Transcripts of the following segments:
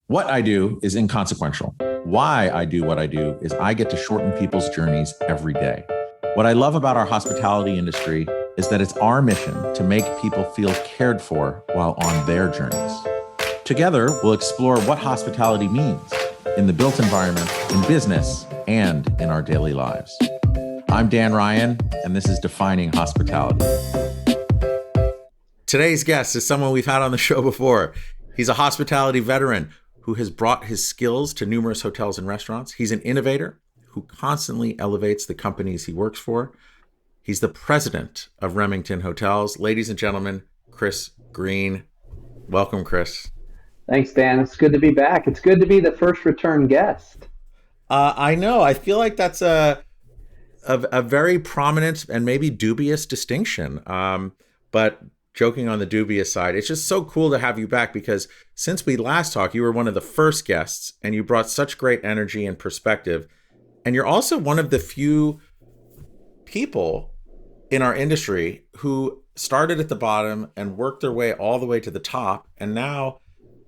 What I do is inconsequential. Why I do what I do is I get to shorten people's journeys every day. What I love about our hospitality industry is that it's our mission to make people feel cared for while on their journeys. Together, we'll explore what hospitality means in the built environment, in business, and in our daily lives. I'm Dan Ryan, and this is Defining Hospitality. Today's guest is someone we've had on the show before. He's a hospitality veteran who has brought his skills to numerous hotels and restaurants. He's an innovator who constantly elevates the companies he works for. He's the president of Remington Hotels. Ladies and gentlemen, Chris Green. Welcome, Chris. Thanks, Dan. It's good to be back. It's good to be the first return guest. I know. I feel like that's a very prominent and maybe dubious distinction. But joking on the dubious side, it's just so cool to have you back because since we last talked, you were one of the first guests and you brought such great energy and perspective. And you're also one of the few people in our industry who started at the bottom and worked their way all the way to the top. And now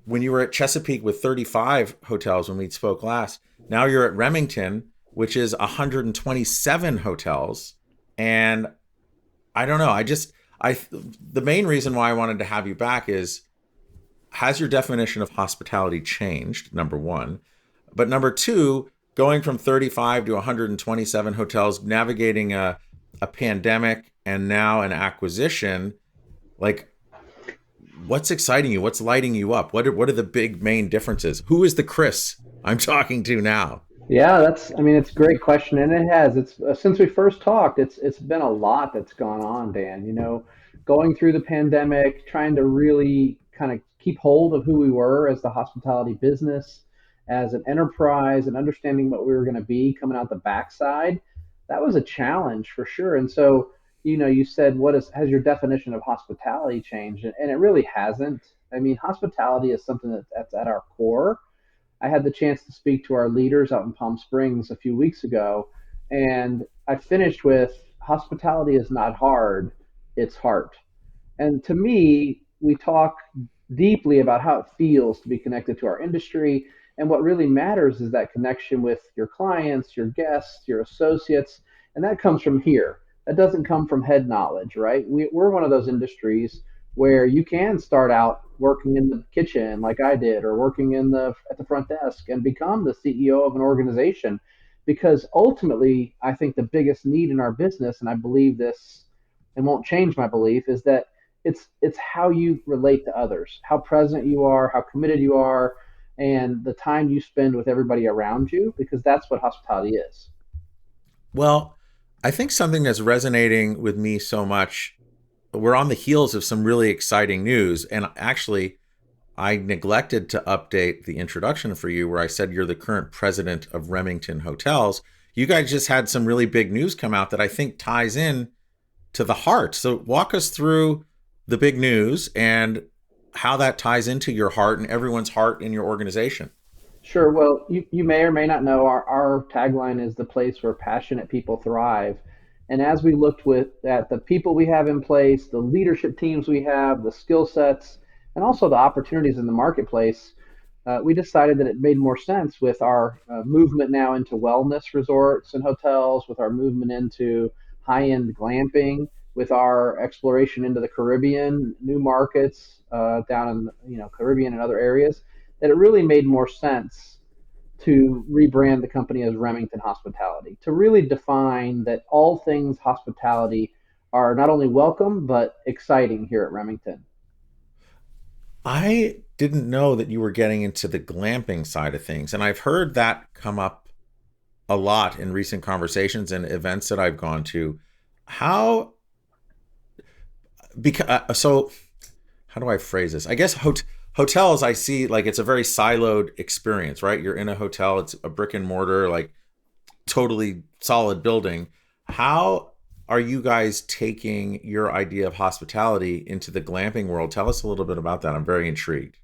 when you were at Chesapeake with 35 hotels when we spoke last, now you're at Remington, which is 127 hotels. And I don't know, the main reason why I wanted to have you back is, has your definition of hospitality changed, number one? But number two, going from 35 to 127 hotels, navigating a pandemic and now an acquisition, like, what's exciting you? What's lighting you up? What are the big main differences? Who is the Chris I'm talking to now? Yeah, it's a great question, and it has. It's since we first talked, it's been a lot that's gone on, Dan. Going through the pandemic, trying to really kind of keep hold of who we were as the hospitality business, as an enterprise, and understanding what we were going to be coming out the backside. That was a challenge for sure. And so, you said, has your definition of hospitality changed? And it really hasn't. I mean, hospitality is something that's at our core. I had the chance to speak to our leaders out in Palm Springs a few weeks ago, and I finished with hospitality is not hard, it's heart. And to me, we talk deeply about how it feels to be connected to our industry. And what really matters is that connection with your clients, your guests, your associates. And that comes from here. That doesn't come from head knowledge, right? We're one of those industries where you can start out working in the kitchen like I did, or working at the front desk and become the CEO of an organization. Because ultimately, I think the biggest need in our business, and I believe this and won't change my belief, is that it's how you relate to others, how present you are, how committed you are, and the time you spend with everybody around you, because that's what hospitality is. Well, I think something that's resonating with me so much, we're on the heels of some really exciting news. And actually, I neglected to update the introduction for you where I said you're the current president of Remington Hotels. You guys just had some really big news come out that I think ties in to the heart. So walk us through the big news and how that ties into your heart and everyone's heart in your organization. Sure. Well, you may or may not know our tagline is the place where passionate people thrive. And as we looked at the people we have in place, the leadership teams we have, the skill sets, and also the opportunities in the marketplace, we decided that it made more sense with our movement now into wellness resorts and hotels, with our movement into high-end glamping, with our exploration into the Caribbean, new markets down in Caribbean and other areas, that it really made more sense to rebrand the company as Remington Hospitality, to really define that all things hospitality are not only welcome, but exciting here at Remington. I didn't know that you were getting into the glamping side of things. And I've heard that come up a lot in recent conversations and events that I've gone to. How, so how do I phrase this? I guess hotels, I see like it's a very siloed experience, right? You're in a hotel, it's a brick and mortar, like totally solid building. How are you guys taking your idea of hospitality into the glamping world? Tell us a little bit about that. I'm very intrigued.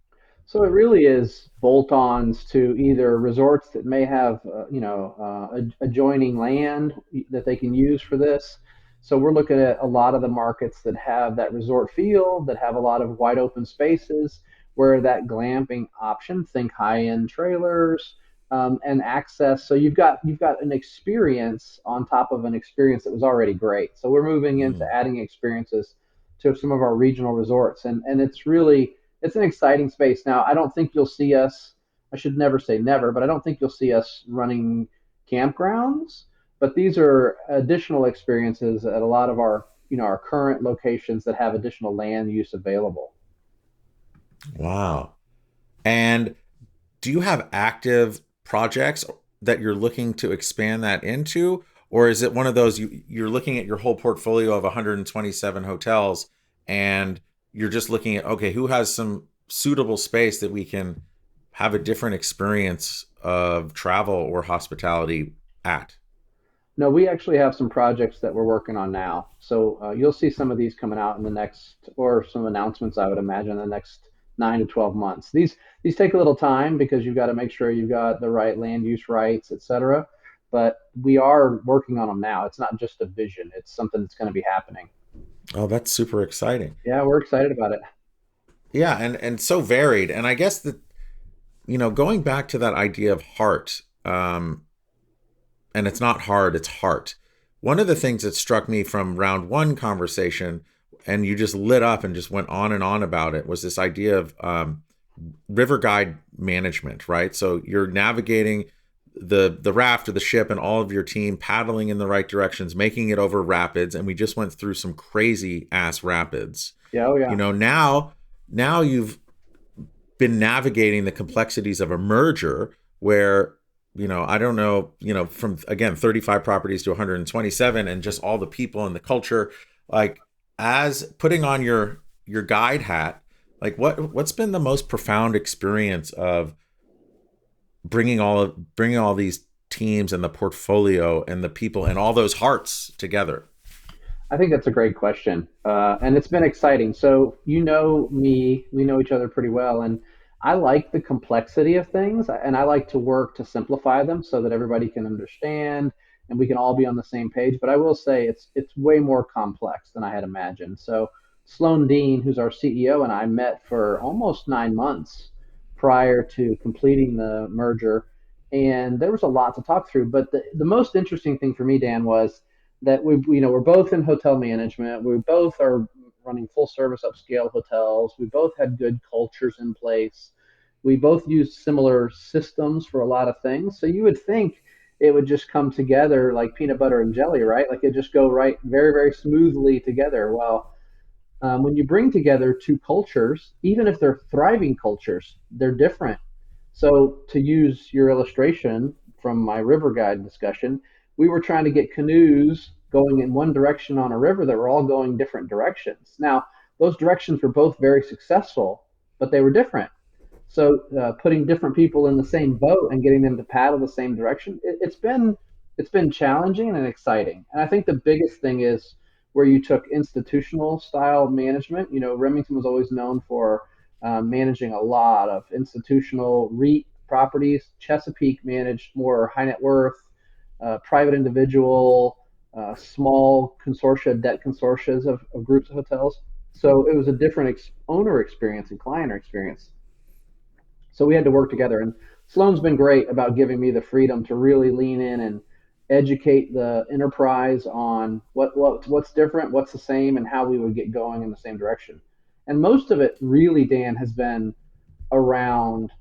So it really is bolt-ons to either resorts that may have, adjoining land that they can use for this. So we're looking at a lot of the markets that have that resort feel, that have a lot of wide open spaces, where that glamping option, think high-end trailers, and access. So you've got an experience on top of an experience that was already great. So we're moving into Mm. adding experiences to some of our regional resorts, and it's an exciting space. Now, I don't think you'll see us. I should never say never, but I don't think you'll see us running campgrounds. But these are additional experiences at a lot of our current locations that have additional land use available. Wow. And do you have active projects that you're looking to expand that into? Or is it one of those you're looking at your whole portfolio of 127 hotels and you're just looking at, okay, who has some suitable space that we can have a different experience of travel or hospitality at? No, we actually have some projects that we're working on now. So you'll see some of these coming out in the next, or some announcements, I would imagine, in the next 9 to 12 months. These take a little time because you've got to make sure you've got the right land use rights, et cetera. But we are working on them now. It's not just a vision; it's something that's going to be happening. Oh, that's super exciting. Yeah, we're excited about it. Yeah, and so varied. And I guess that, going back to that idea of heart, and it's not hard, it's heart. One of the things that struck me from round one conversation, and you just lit up and just went on and on about it, was this idea of river guide management, right? So you're navigating the raft or the ship and all of your team paddling in the right directions, making it over rapids, and we just went through some crazy ass rapids. Yeah, oh yeah. Now you've been navigating the complexities of a merger where, I don't know, from again 35 properties to 127, and just all the people and the culture, like, as putting on your guide hat, like what's been the most profound experience of bringing all these teams and the portfolio and the people and all those hearts together? I think that's a great question, and it's been exciting. So you know me, we know each other pretty well, and I like the complexity of things, and I like to work to simplify them so that everybody can understand and we can all be on the same page. But I will say it's way more complex than I had imagined. So Sloan Dean, who's our CEO, and I met for almost 9 months prior to completing the merger, and there was a lot to talk through. But the most interesting thing for me, Dan, was that we're both in hotel management. We both are running full service upscale hotels. We both had good cultures in place. We both use similar systems for a lot of things. So you would think it would just come together like peanut butter and jelly, right? Like it just go right very, very smoothly together. Well, when you bring together two cultures, even if they're thriving cultures, they're different. So, to use your illustration from my river guide discussion, we were trying to get canoes going in one direction on a river that were all going different directions. Now, those directions were both very successful, but they were different. So putting different people in the same boat and getting them to paddle the same direction, it's been challenging and exciting. And I think the biggest thing is where you took institutional style management. Remington was always known for managing a lot of institutional REIT properties. Chesapeake managed more high net worth, private individual, small consortia, debt consortia of groups of hotels. So it was a different owner experience and client experience. So we had to work together. And Sloan's been great about giving me the freedom to really lean in and educate the enterprise on what's different, what's the same, and how we would get going in the same direction. And most of it really, Dan, has been around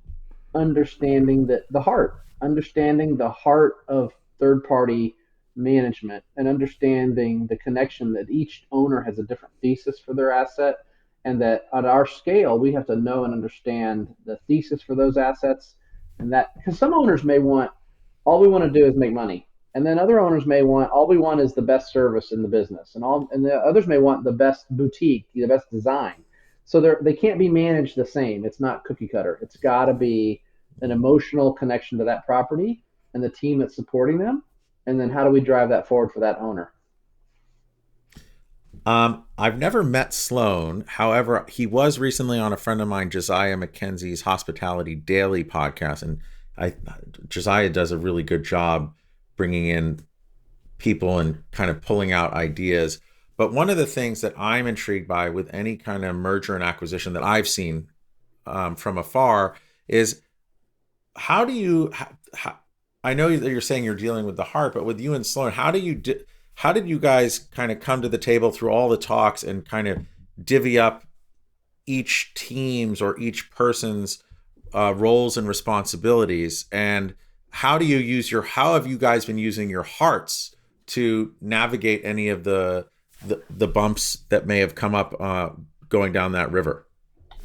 understanding the heart of third party management, and understanding the connection that each owner has a different thesis for their asset, and that at our scale we have to know and understand the thesis for those assets. And that, because some owners may want, all we want to do is make money, and then other owners may want, all we want is the best service in the business, and the others may want the best boutique, the best design. So they can't be managed the same. It's not cookie cutter. It's got to be an emotional connection to that property and the team that's supporting them. And then how do we drive that forward for that owner? I've never met Sloan. However, he was recently on a friend of mine, Josiah McKenzie's Hospitality Daily podcast, and Josiah does a really good job bringing in people and kind of pulling out ideas. But one of the things that I'm intrigued by with any kind of merger and acquisition that I've seen from afar is how do you how, I know that you're saying you're dealing with the heart, but with you and Sloan, how did you guys kind of come to the table through all the talks and kind of divvy up each team's or each person's roles and responsibilities, and how have you guys been using your hearts to navigate any of the bumps that may have come up going down that river?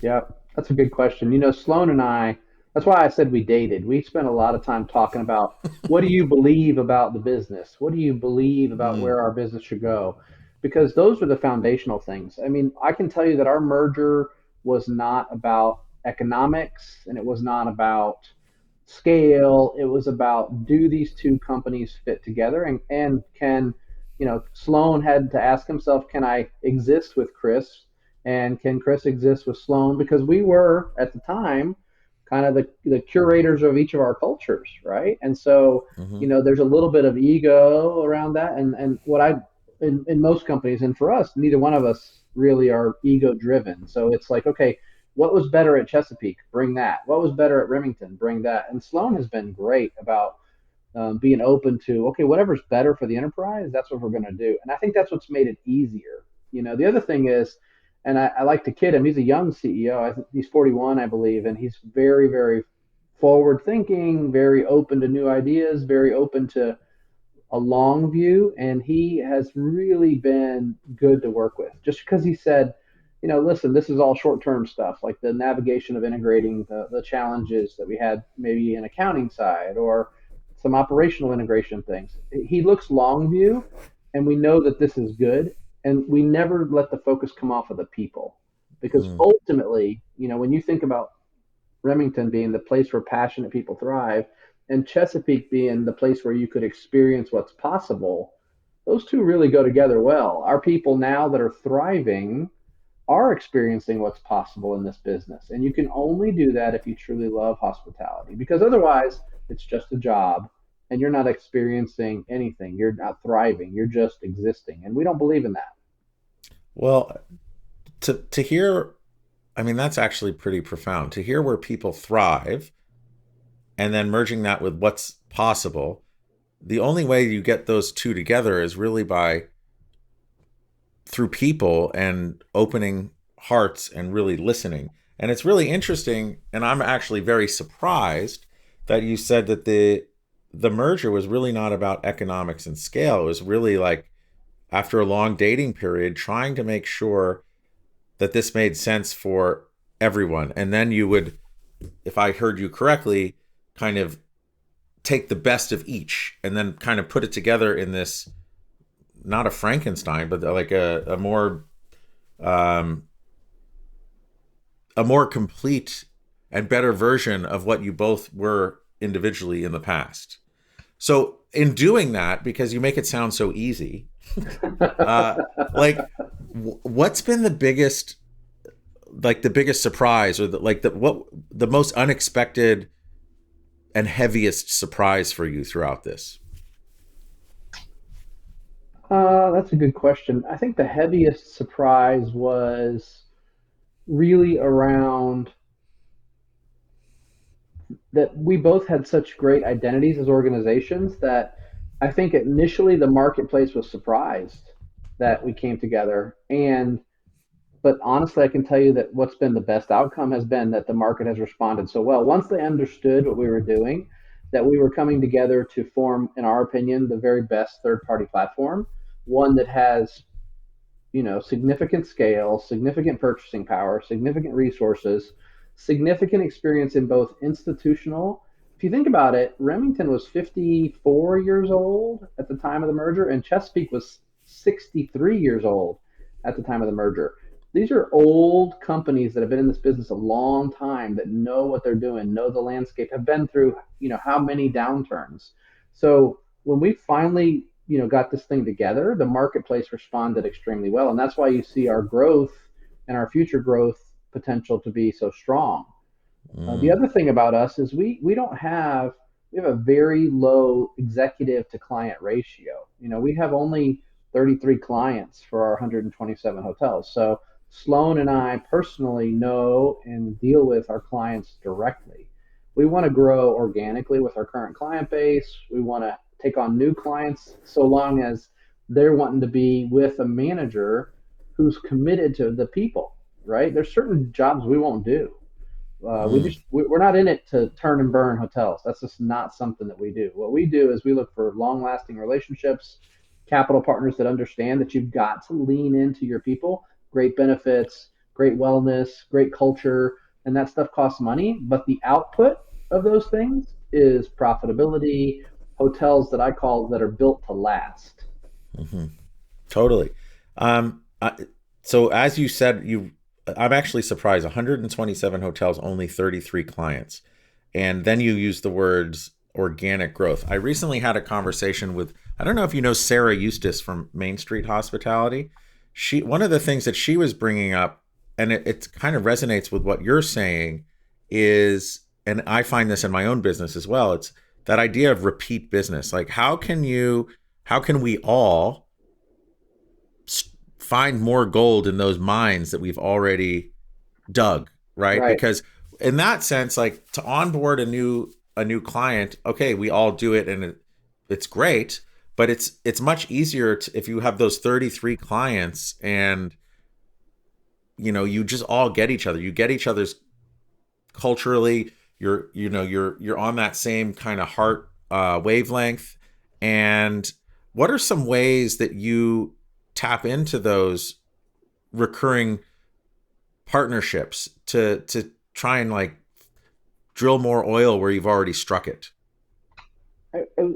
Yeah, that's a good question. Sloan and I, that's why I said we dated. We spent a lot of time talking about what do you believe about the business? What do you believe about Mm, where our business should go? Because those are the foundational things. I mean, I can tell you that our merger was not about economics and it was not about scale. It was about, do these two companies fit together, and can, Sloan had to ask himself, can I exist with Chris, and can Chris exist with Sloan? Because we were at the time kind of the curators of each of our cultures, right? And so, hmm there's a little bit of ego around that. And what I, in most companies, and for us, neither one of us really are ego driven. So it's like, okay, what was better at Chesapeake? Bring that. What was better at Remington? Bring that. And Sloan has been great about being open to, okay, whatever's better for the enterprise, that's what we're going to do. And I think that's what's made it easier. The other thing is, and I like to kid him, he's a young CEO. I think he's 41, I believe, and he's very, very forward thinking, very open to new ideas, very open to a long view, and he has really been good to work with. Just because he said, listen, this is all short-term stuff, like the navigation of integrating the challenges that we had maybe in accounting side or some operational integration things. He looks long view, and we know that this is good, and we never let the focus come off of the people, because mm. ultimately, when you think about Remington being the place where passionate people thrive, and Chesapeake being the place where you could experience what's possible, those two really go together well. Our people now that are thriving are experiencing what's possible in this business. And you can only do that if you truly love hospitality, because otherwise it's just a job and you're not experiencing anything. You're not thriving. You're just existing. And we don't believe in that. Well, to hear, I mean, that's actually pretty profound. To hear where people thrive and then merging that with what's possible. The only way you get those two together is really by through people and opening hearts and really listening. And it's really interesting, and I'm actually very surprised that you said that the merger was really not about economics and scale. It was really like after a long dating period trying to make sure that this made sense for everyone. And then you would, if I heard you correctly, kind of take the best of each and then kind of put it together in this, not a Frankenstein, but like um, a more complete and better version of what you both were individually in the past. So in doing that, because you make it sound so easy, uh, like what's been the biggest surprise, or the most unexpected and heaviest surprise for you throughout this? That's a good question. I think the heaviest surprise was really around that we both had such great identities as organizations that I think initially the marketplace was surprised that we came together. But honestly, I can tell you that what's been the best outcome has been that the market has responded so well. Once they understood what we were doing, that we were coming together to form, in our opinion, the very best third party platform, one that has, significant scale, significant purchasing power, significant resources, significant experience in both institutional. If you think about it, Remington was 54 years old at the time of the merger, and Chesapeake was 63 years old at the time of the merger. These are old companies that have been in this business a long time, that know what they're doing, know the landscape, have been through, how many downturns. So when we finally, got this thing together, the marketplace responded extremely well, and that's why you see our growth and our future growth potential to be so strong. The Mm, other thing about us is we have a very low executive to client ratio. We have only 33 clients for our 127 hotels. So Sloan and I personally know and deal with our clients directly. We want to grow organically with our current client base. We want to take on new clients so long as they're wanting to be with a manager who's committed to the people, right? There's certain jobs we won't do. Mm, We're not in it to turn and burn hotels. That's just not something that we do. What we do is we look for long lasting relationships, capital partners that understand that you've got to lean into your people, great benefits, great wellness, great culture, and that stuff costs money. But the output of those things is profitability, hotels that I call that are built to last. hmm Totally. So as you said, I'm actually surprised. 127 hotels, only 33 clients, and then you use the words organic growth. I recently had a conversation with, I don't know if you know Sarah Eustis from Main Street Hospitality. She One of the things that she was bringing up, and it kind of resonates with what you're saying, is, and I find this in my own business as well. It's that idea of repeat business. Like how can we all find more gold in those mines that we've already dug, right? Right. Because in that sense, like to onboard a new client, okay, we all do it and it's great, but it's much easier if you have those 33 clients and you just all get each other. You get each other's culturally, you're on that same kind of heart wavelength. And what are some ways that you tap into those recurring partnerships to try and like drill more oil where you've already struck it?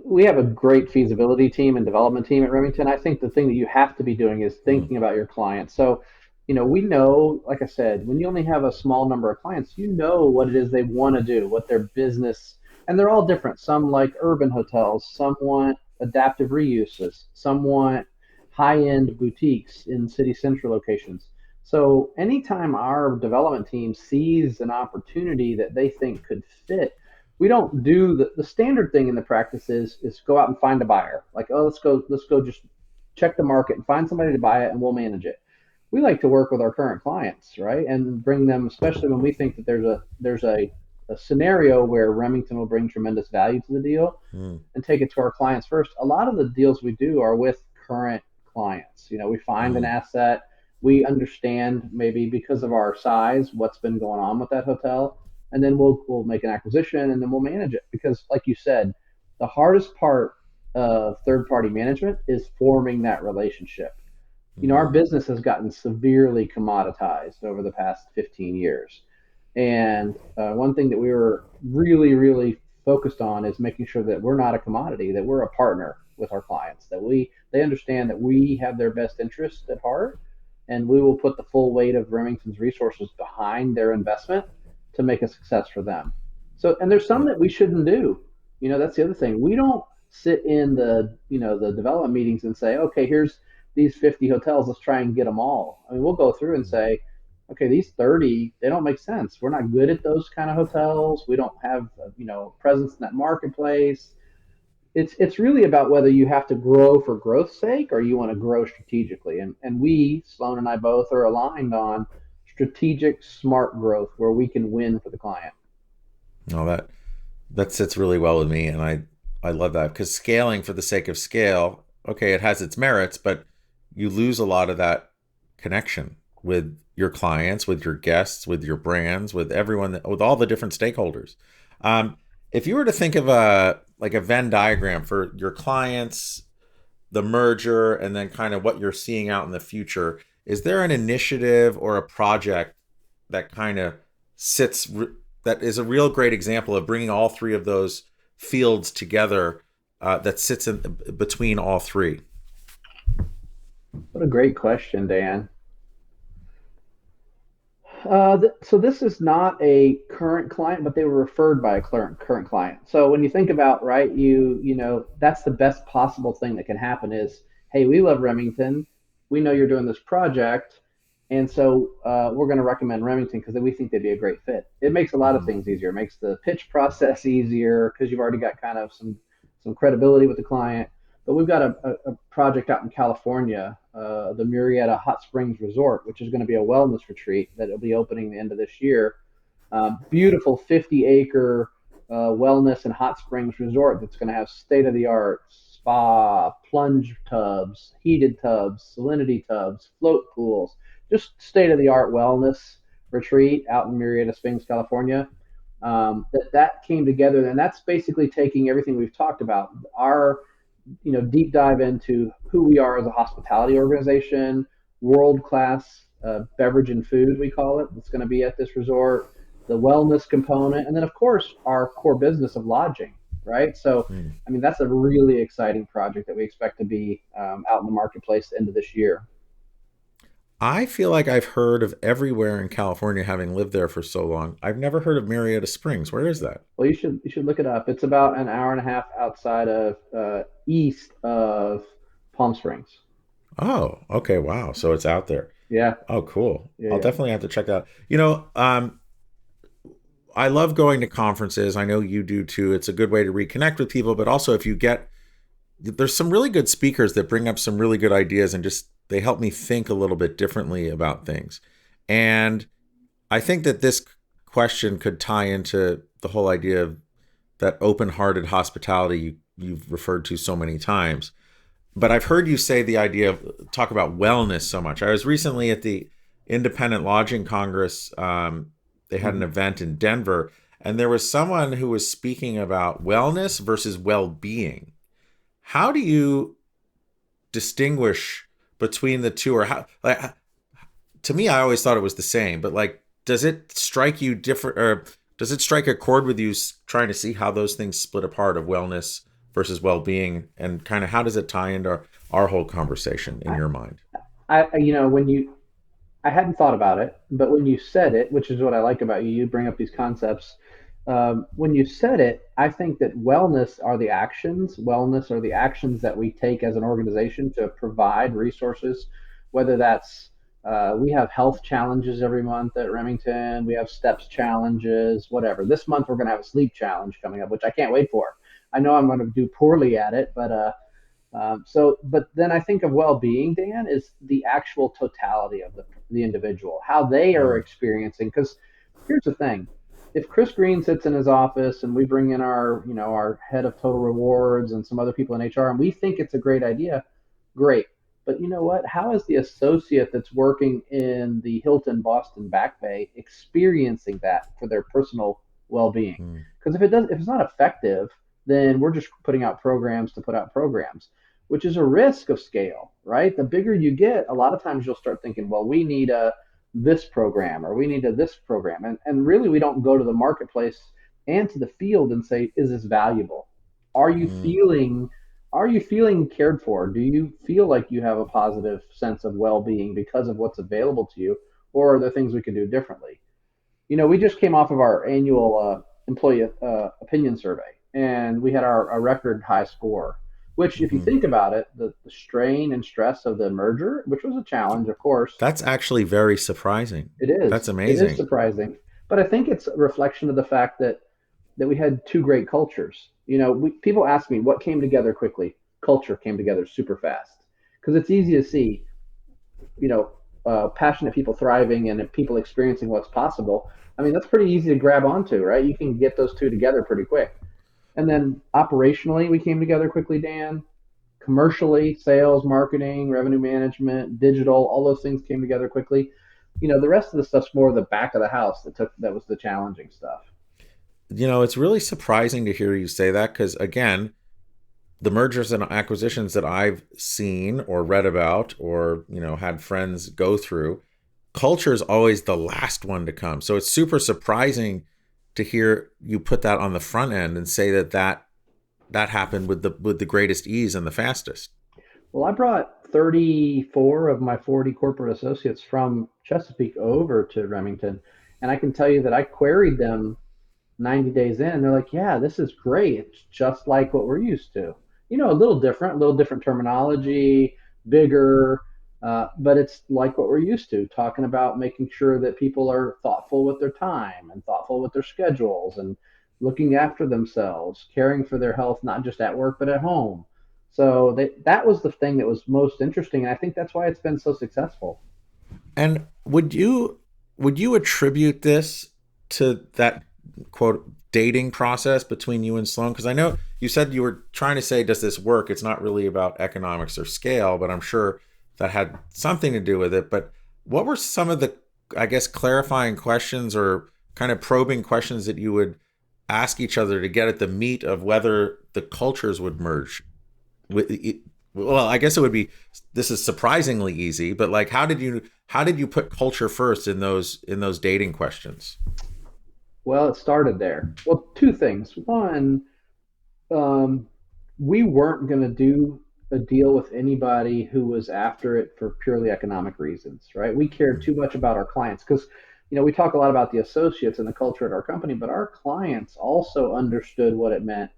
We have a great feasibility team and development team at Remington. I think the thing that you have to be doing is Mm, thinking about your clients. So, we know, like I said, when you only have a small number of clients, you know what it is they want to do, what their business, and they're all different. Some like urban hotels, some want adaptive reuses, some want high-end boutiques in city central locations. So, anytime our development team sees an opportunity that they think could fit, we don't do the standard thing in the practice is go out and find a buyer. Like, oh, let's go just check the market and find somebody to buy it and we'll manage it. We like to work with our current clients, right? And bring them, especially when we think that there's a scenario where Remington will bring tremendous value to the deal, mm, and take it to our clients first. A lot of the deals we do are with current clients. We find an mm, asset, we understand maybe because of our size what's been going on with that hotel, and then we'll make an acquisition and then we'll manage it. Because, like you said, the hardest part of third party management is forming that relationship. Our mm, business has gotten severely commoditized over the past 15 years. And one thing that we were really, really focused on is making sure that we're not a commodity, that we're a partner with our clients, that they understand that we have their best interest at heart, and we will put the full weight of Remington's resources behind their investment to make a success for them. So, and there's some yeah, that we shouldn't do. That's the other thing. We don't sit in the development meetings and say, okay, here's these 50 hotels, let's try and get them all. I mean, we'll go through and mm, say, okay, these 30, they don't make sense. We're not good at those kind of hotels. We don't have, presence in that marketplace. It's really about whether you have to grow for growth's sake or you want to grow strategically. And we, Sloan and I both, are aligned on strategic, smart growth where we can win for the client. no, that sits really well with me, and I love that because scaling for the sake of scale, okay, it has its merits, but you lose a lot of that connection with your clients, with your guests, with your brands, with everyone, with all the different stakeholders. Um, if you were to think of a Venn diagram for your clients, the merger, and then kind of what you're seeing out in the future, is there an initiative or a project that kind of sits that is a real great example of bringing all three of those fields together, that sits in between all three? What a great question, Dan. So this is not a current client, but they were referred by a current client. So when you think about, right, that's the best possible thing that can happen is, hey, we love Remington. We know you're doing this project, and so we're going to recommend Remington because we think they'd be a great fit. It makes a lot of Mm-hmm. things easier. It makes the pitch process easier because you've already got kind of some credibility with the client. But we've got a project out in California, the Murrieta Hot Springs Resort, which is going to be a wellness retreat that will be opening the end of this year. Beautiful 50-acre wellness and hot springs resort that's going to have state of the art spa, plunge tubs, heated tubs, salinity tubs, float pools, just state of the art wellness retreat out in Murrieta Springs, California. That came together, and that's basically taking everything we've talked about, our deep dive into who we are as a hospitality organization, world class beverage and food, we call it. It's going to be at this resort, the wellness component, and then, of course, our core business of lodging, right? So, Mm. I mean, that's a really exciting project that we expect to be out in the marketplace at the end of this year. I feel like I've heard of everywhere in California, having lived there for so long. I've never heard of Murrieta Springs. Where is that? Well, you should look it up. It's about an hour and a half outside of east of Palm Springs. Oh, okay. Wow. So it's out there. Yeah, Oh, cool. yeah, I'll yeah. definitely have to check that out. I love going to conferences. I know you do too. It's a good way to reconnect with people, but also if you get, there's some really good speakers that bring up some really good ideas and just they help me think a little bit differently about things. And I think that this question could tie into the whole idea of that open-hearted hospitality you've referred to so many times. But I've heard you say the idea of talk about wellness so much. I was recently at the Independent Lodging Congress. They had an Mhm. event in Denver, and there was someone who was speaking about wellness versus well-being. How do you distinguish between the two, or how? Like, to me, I always thought it was the same, but like, does it strike you different, or does it strike a chord with you trying to see how those things split apart of wellness versus well-being, and kind of how does it tie into our whole conversation in I, your mind? when I hadn't thought about it, but when you said it, which is what I like about you, you bring up these concepts. When you said it, I think that wellness are the actions that we take as an organization to provide resources, whether that's we have health challenges every month at Remington, we have steps challenges, whatever. This month we're going to have a sleep challenge coming up, which I can't wait for. I know I'm going to do poorly at it, but then I think of well-being, Dan, is the actual totality of the individual, how they are Mm, experiencing. Because here's the thing: if Chris Green sits in his office and we bring in our head of total rewards and some other people in HR, and we think it's a great idea, great. But you know what? How is the associate that's working in the Hilton Boston Back Bay experiencing that for their personal well-being? mm, Because if it's not effective, then we're just putting out programs to put out programs, which is a risk of scale, right? The bigger you get, a lot of times you'll start thinking, well, we need a this program or we need a this program. And really we don't go to the marketplace and to the field and say, is this valuable? Are you mm, feeling are you feeling cared for? Do you feel like you have a positive sense of well-being because of what's available to you? Or are there things we can do differently? We just came off of our annual employee opinion survey, and we had a record high score. Which, if you mhm. think about it, the strain and stress of the merger, which was a challenge, of course, That's actually very surprising. it is. That's It is amazing. surprising, but I think it's a reflection of the fact that we had two great cultures. People ask me what came together quickly. Culture came together super fast because it's easy to see you know, passionate people thriving and people experiencing what's possible. I mean, that's pretty easy to grab onto, right? You can get those two together pretty quick. And then operationally, we came together quickly, Dan. Commercially, sales, marketing, revenue management, digital, all those things came together quickly. The rest of the stuff's more the back of the house that was the challenging stuff. It's really surprising to hear you say that because, again, the mergers and acquisitions that I've seen or read about or, had friends go through, culture is always the last one to come. So it's super surprising to hear you put that on the front end and say that happened with the greatest ease and the fastest. Well, I brought 34 of my 40 corporate associates from Chesapeake over to Remington, and I can tell you that I queried them 90 days in. They're like, yeah, this is great. It's just like what we're used to. A little different terminology, bigger, but it's like what we're used to, talking about making sure that people are thoughtful with their time and thoughtful with their schedules and looking after themselves, caring for their health, not just at work, but at home. So that was the thing that was most interesting, and I think that's why it's been so successful. And would you attribute this to that quote dating process between you and Sloan? Because I know you said you were trying to say, does this work? It's not really about economics or scale, but I'm sure that had something to do with it. But what were some of the, I guess, clarifying questions or kind of probing questions that you would ask each other to get at the meat of whether the cultures would merge? Well, I guess it would be, this is surprisingly easy, but like how did you put culture first in those dating questions? Well, it started there. Well, two things. One, um, we weren't going to do a deal with anybody who was after it for purely economic reasons, right? We cared too much about our clients because, we talk a lot about the associates and the culture at our company, but our clients also understood what it meant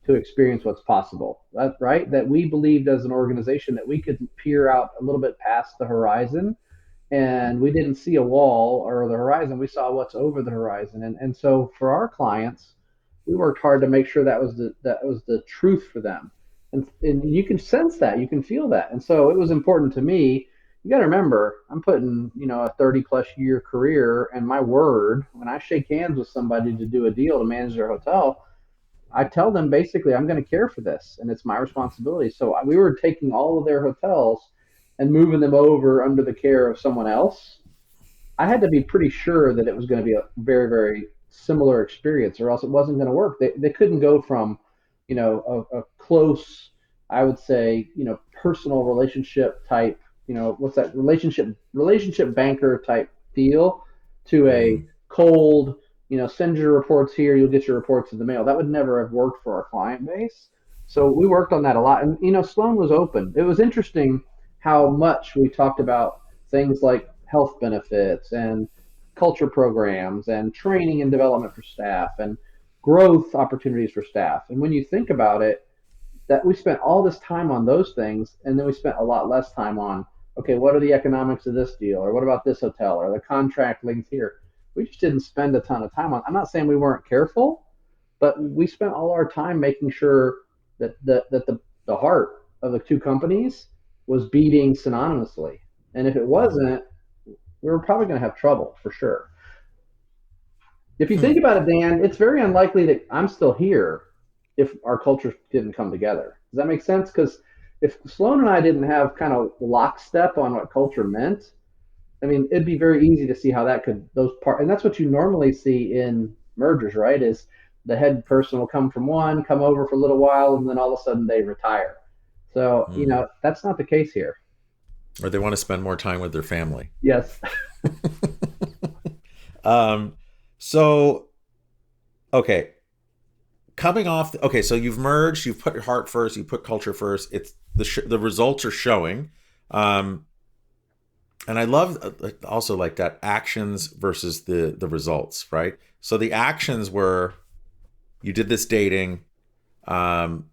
to experience what's possible, right? That we believed as an organization that we could peer out a little bit past the horizon, and we didn't see a wall or the horizon. We saw what's over the horizon. And so for our clients, we worked hard to make sure that was the truth for them. And you can sense that, you can feel that. And so it was important to me. You got to remember, I'm putting, a 30 plus year career and my word. When I shake hands with somebody to do a deal to manage their hotel, I tell them basically I'm going to care for this and it's my responsibility. So we were taking all of their hotels and moving them over under the care of someone else. I had to be pretty sure that it was going to be a very, very similar experience, or else it wasn't going to work. They couldn't go from, a close, I would say, personal relationship type, what's that relationship banker type feel to a Mm, cold, send your reports here, you'll get your reports in the mail. That would never have worked for our client base. So we worked on that a lot. And, Sloan was open. It was interesting how much we talked about things like health benefits and culture programs and training and development for staff and growth opportunities for staff. And when you think about it, that we spent all this time on those things, and then we spent a lot less time on, okay, what are the economics of this deal, or what about this hotel, or the contract length here. We just didn't spend a ton of time on. I'm not saying we weren't careful, but we spent all our time making sure that the heart of the two companies was beating synonymously. And if it mm, wasn't, we were probably going to have trouble for sure. If you hmm. think about it, Dan, it's very unlikely that I'm still here if our cultures didn't come together. Does that make sense? Because if Sloan and I didn't have kind of lockstep on what culture meant, I mean, it'd be very easy to see how that could those part, and that's what you normally see in mergers, right? Is the head person will come from one, come over for a little while, and then all of a sudden they retire. So, Mm. that's not the case here. Or they want to spend more time with their family. Yes. um, so okay, coming off. Okay, so you've merged. You've put your heart first. You put culture first. It's the results are showing. Um, and I love also like that actions versus the results, right? So the actions were you did this dating, um,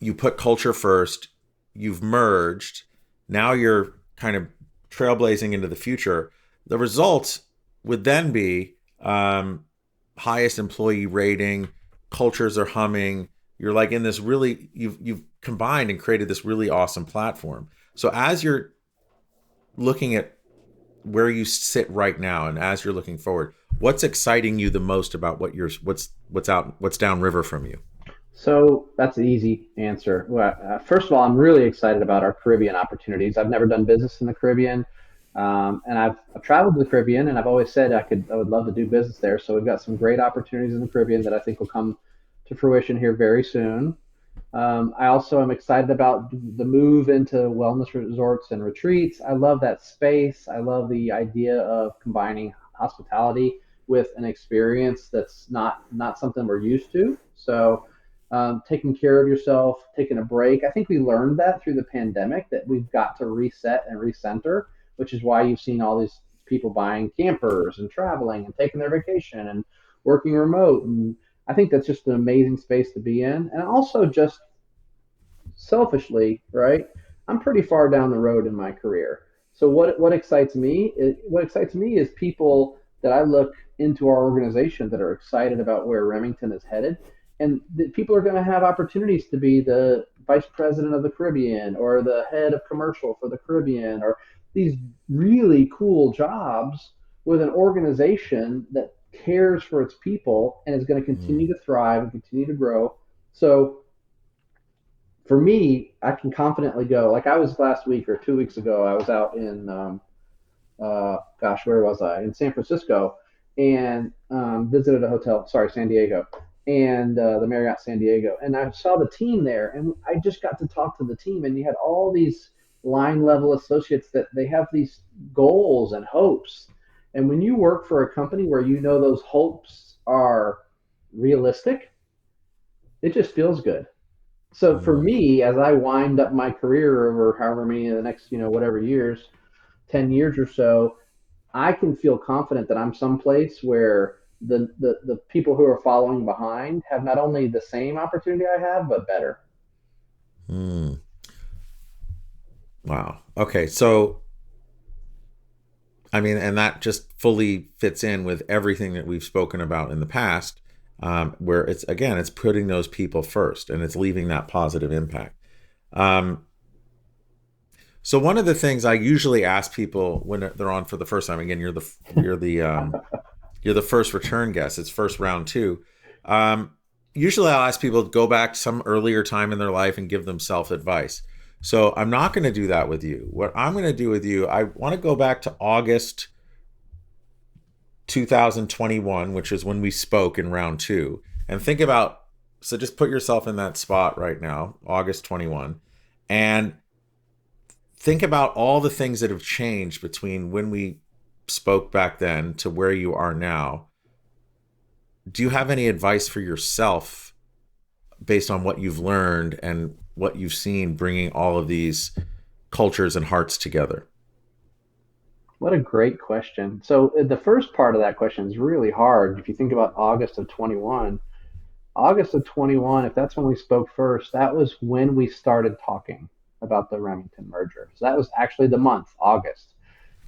you put culture first, you've merged, now you're kind of trailblazing into the future. The results would then be highest employee rating, cultures are humming. You're like in this really you've combined and created this really awesome platform. So as you're looking at where you sit right now and as you're looking forward, what's exciting you the most about what's downriver from you? So that's an easy answer. Well, first of all, I'm really excited about our Caribbean opportunities. I've never done business in the Caribbean, and I've traveled to the Caribbean, and I've always said I would love to do business there. So we've got some great opportunities in the Caribbean that I think will come to fruition here very soon. I also am excited about the move into wellness resorts and retreats. I love that space. I love the idea of combining hospitality with an experience that's not something we're used to. So, taking care of yourself, taking a break. I think we learned that through the pandemic that we've got to reset and recenter, which is why you've seen all these people buying campers and traveling and taking their vacation and working remote. And I think that's just an amazing space to be in. And also just selfishly, right? I'm pretty far down the road in my career. So what excites me is people that I look into our organization that are excited about where Remington is headed, and that people are going to have opportunities to be vice president of the Caribbean or the head of commercial for the Caribbean, or these really cool jobs with an organization that cares for its people and is going to continue Mm, to thrive and continue to grow. So for me, I can confidently go. Like I was last week or 2 weeks ago, I was out in gosh, where was I? In San Francisco, and visited a hotel. Sorry, San Diego, and the Marriott San Diego. And I saw the team there, and I just got to talk to the team. And you had all these line level associates that they have these goals and hopes. And when you work for a company where you know those hopes are realistic, it just feels good. So for mm, me, as I wind up my career over however many of the next, whatever years, 10 years or so, I can feel confident that I'm someplace where the people who are following behind have not only the same opportunity I have, but better. mm. Wow. Okay. So, I mean, and that just fully fits in with everything that we've spoken about in the past, where it's, again, it's putting those people first and it's leaving that positive impact. Um, so one of the things I usually ask people when they're on for the first time, again, you're the first return guest. It's first round two. Um, Usually, I'll ask people to go back to some earlier time in their life and give them self advice. So I'm not going to do that with you. What I'm going to do with you, I want to go back to August 2021, which is when we spoke in round two, and think about. So just put yourself in that spot right now, August 21, and think about all the things that have changed between when we spoke back then to where you are now. Do you have any advice for yourself based on what you've learned and what you've seen bringing all of these cultures and hearts together? What a great question. So the first part of that question is really hard. If you think about August of 21, if that's when we spoke first, that was when we started talking about the Remington merger. So that was actually the month, August,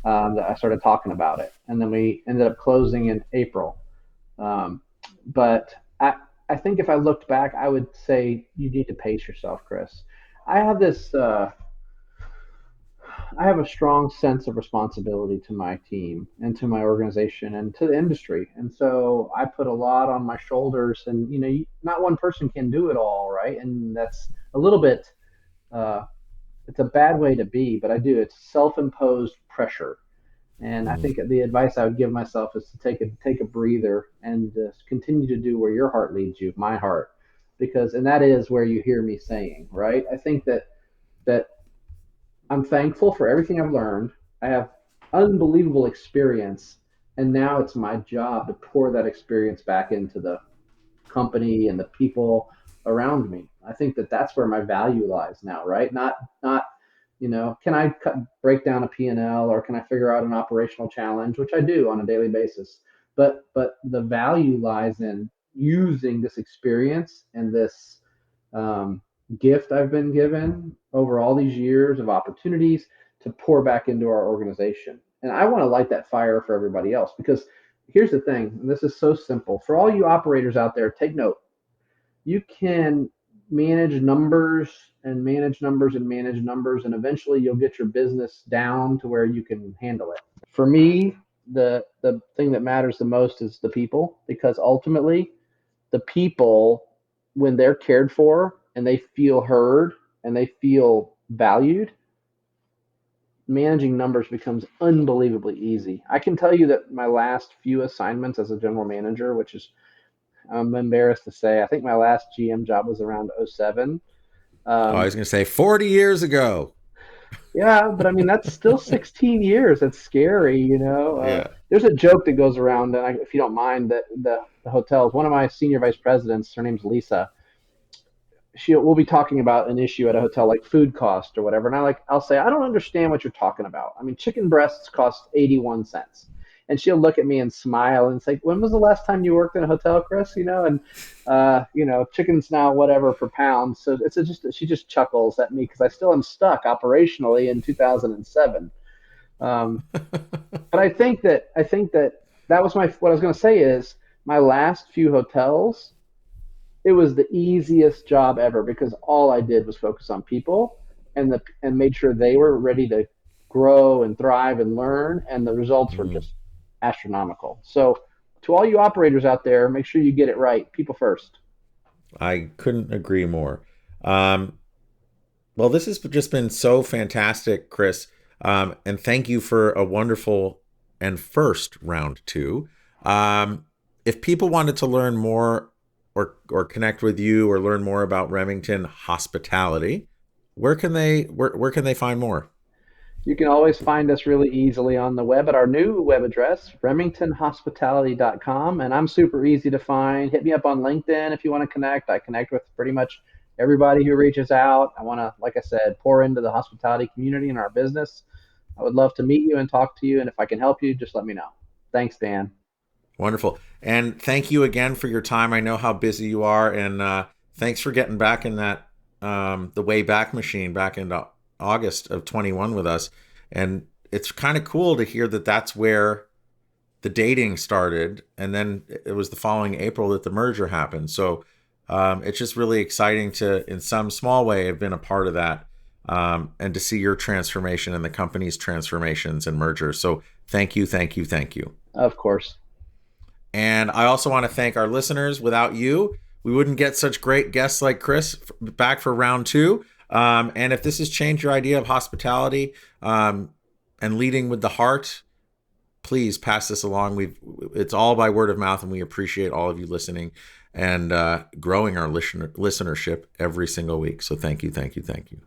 that I started talking about it. And then we ended up closing in April. Um, but I think if I looked back, I would say you need to pace yourself, Chris. I have this. I have a strong sense of responsibility to my team and to my organization and to the industry, and so I put a lot on my shoulders. And not one person can do it all, right? And that's a little bit. Uh, it's a bad way to be, but I do. It's self-imposed pressure. And I Mm, think the advice I would give myself is to take a breather and continue to do where your heart leads you, my heart, because and that is where you hear me saying, right? I think that I'm thankful for everything I've learned. I have unbelievable experience, and now it's my job to pour that experience back into the company and the people around me. I think that that's where my value lies now, right? Not can I break down a P&L, or can I figure out an operational challenge, which I do on a daily basis. But the value lies in using this experience and this um, gift I've been given over all these years of opportunities to pour back into our organization. And I want to light that fire for everybody else, because here's the thing, and this is so simple. For all you operators out there, take note. You can manage numbers and manage numbers and manage numbers, and eventually you'll get your business down to where you can handle it. For me, the thing that matters the most is the people, because ultimately the people, when they're cared for and they feel heard and they feel valued, managing numbers becomes unbelievably easy. I can tell you that my last few assignments as a general manager, which is, I'm embarrassed to say, I think my last GM job was around '07. oh, I Um, was going to say 40 years ago. yeah, but I mean, that's still 16 years. It's scary. Yeah. There's a joke that goes around, and if you don't mind, that the hotels, one of my senior vice presidents, her name's Lisa, we'll be talking about an issue at a hotel like food cost or whatever, and I'll say, I don't understand what you're talking about. I mean, chicken breasts cost 81 cents, and she'll look at me and smile and say, when was the last time you worked in a hotel, Chris? And chicken's now whatever per pound. So just she just chuckles at me because I still am stuck operationally in 2007. um, but I think that that was what I was going to say is my last few hotels. it was the easiest job ever because all I did was focus on people and made sure they were ready to grow and thrive and learn, and the results were Mm, just astronomical. So to all you operators out there, make sure you get it right. People first. I couldn't agree more. Um, well, this has just been so fantastic, Chris. And thank you for a wonderful and first round two. Um, if people wanted to learn more or connect with you or learn more about Remington Hospitality, where can they find more? You can always find us really easily on the web at our new web address, remingtonhospitality.com. And I'm super easy to find. Hit me up on LinkedIn if you want to connect. I connect with pretty much everybody who reaches out. I want to, like I said, pour into the hospitality community and our business. I would love to meet you and talk to you. And if I can help you, just let me know. Thanks, Dan. Wonderful. And thank you again for your time. I know how busy you are, and thanks for getting back in that the way back machine back into August of 21 with us. And it's kind of cool to hear that that's where the dating started, and then it was the following April that the merger happened. So it's just really exciting to, in some small way, have been a part of that, and to see your transformation and the company's transformations and mergers. So thank you, thank you, thank you. Of course. And I also want to thank our listeners. Without you, we wouldn't get such great guests like Chris back for round two. And if this has changed your idea of hospitality and leading with the heart, please pass this along. It's all by word of mouth, and we appreciate all of you listening and growing our listenership every single week. So thank you, thank you, thank you.